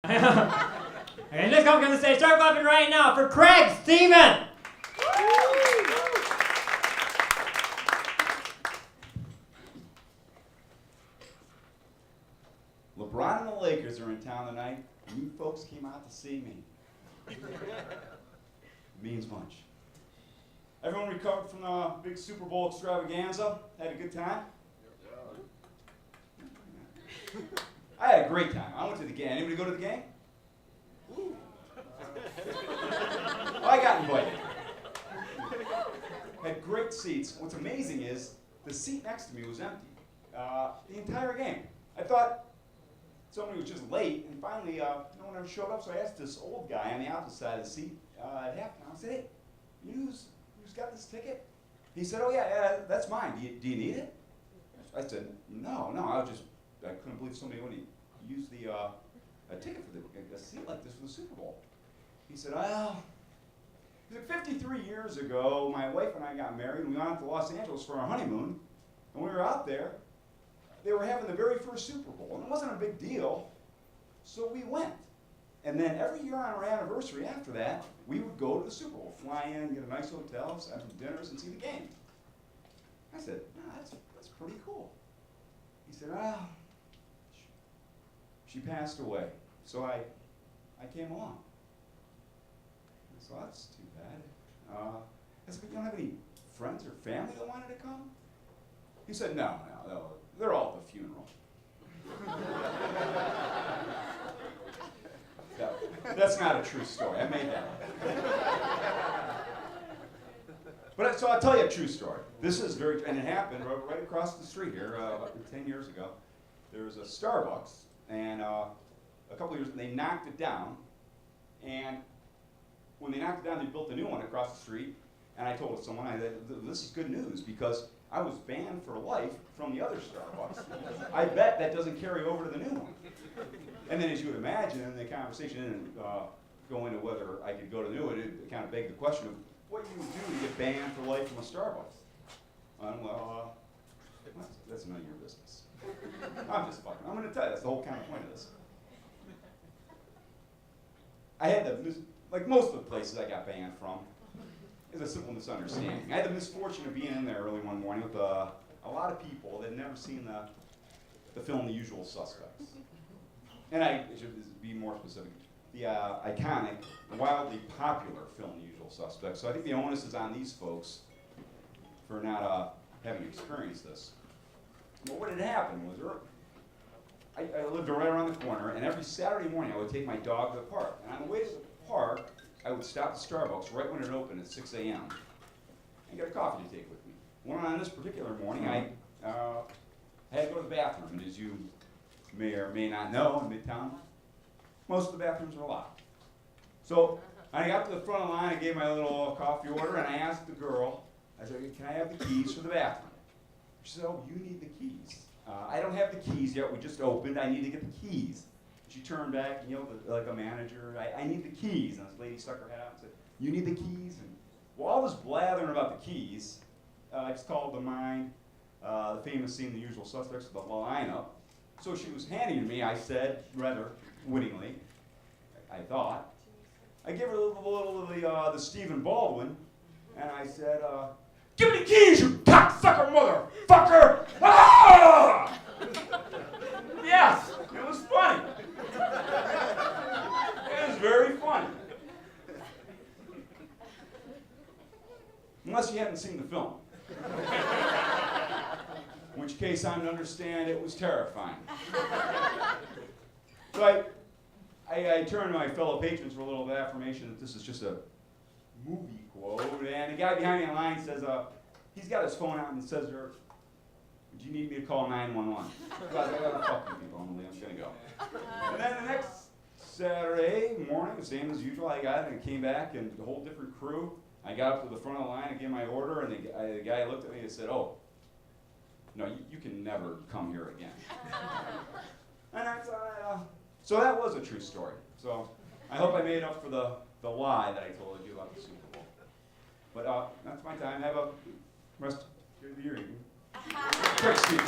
And let's come to the stage. Start clapping right now for Craig Steven. LeBron and the Lakers are in town tonight, and you folks came out to see me. It means much. Everyone recovered from the big Super Bowl extravaganza? Had a good time? I had a great time. I went to the game. Anybody go to the game? Well, I got invited. Had great seats. What's amazing is the seat next to me was empty the entire game. I thought somebody was just late, and finally no one ever showed up, so I asked this old guy on the opposite side of the seat at halftime. I said, hey, you know who's got this ticket? He said, oh yeah, that's mine. Do you need it? I said, no, I couldn't believe somebody would use a ticket for a seat like this for the Super Bowl. He said, well, 53 years ago, my wife and I got married, and we went out to Los Angeles for our honeymoon, and we were out there. They were having the very first Super Bowl, and it wasn't a big deal, so we went. And then every year on our anniversary after that, we would go to the Super Bowl, fly in, get a nice hotel, have some dinners, and see the game. I said, no, that's pretty cool. He said, well, she passed away, so I came along. I said, well, that's too bad. I said, but you don't have any friends or family that wanted to come? He said, no, they're all at the funeral. That's not a true story. I made that up. But so I'll tell you a true story. This is and it happened right across the street here about 10 years ago. There was a Starbucks, and a couple of years they knocked it down, and when they knocked it down, they built a new one across the street, and I told someone, this is good news, because I was banned for life from the other Starbucks. I bet that doesn't carry over to the new one. And then, as you would imagine, in the conversation didn't go into whether I could go to the new one. It kind of begged the question of what you would do to get banned for life from a Starbucks. Well, that's none of your business. I'm just fucking. I'm going to tell you, that's the whole kind of point of this. I had like most of the places I got banned from, is a simple misunderstanding. I had the misfortune of being in there early one morning with a lot of people that had never seen the film The Usual Suspects. And I should be more specific, the iconic, wildly popular film The Usual Suspects. So I think the onus is on these folks for not having experienced this. But what had happened was, I lived right around the corner, and every Saturday morning I would take my dog to the park. And on the way to the park, I would stop at Starbucks right when it opened at 6 a.m. and get a coffee to take with me. Well, on this particular morning, I had to go to the bathroom, and as you may or may not know, in Midtown, most of the bathrooms are locked. So I got to the front of the line, I gave my little coffee order, and I asked the girl, I said, can I have the keys for the bathroom? She said, oh, you need the keys. I don't have the keys yet, we just opened, I need to get the keys. She turned back and yelled like a manager, I need the keys. And this lady stuck her head out and said, you need the keys? And while all this blathering about the keys, I just called to mind the famous scene, The Usual Suspects, the lineup. So she was handing to me, I said, rather wittingly, I thought, I gave her a little of the Stephen Baldwin, and I said, give me the keys, you cocksucker motherfucker! Ah! Yes, it was funny. It was very funny. Unless you hadn't seen the film. In which case I'm to understand it was terrifying. So I turned to my fellow patrons for a little bit of affirmation that this is just a movie quote, and the guy behind me in line says, he's got his phone out and says, do you need me to call 911? I gotta fuck with people, I'm just gonna go. And then the next Saturday morning, the same as usual, I got it and came back, and a whole different crew. I got up to the front of the line and gave my order, and the guy looked at me and said, oh, no, you can never come here again. And I thought, so that was a true story. So I hope I made up for the lie that I told you about the Super Bowl. But that's my time. Have a rest of the year. Craig Steven.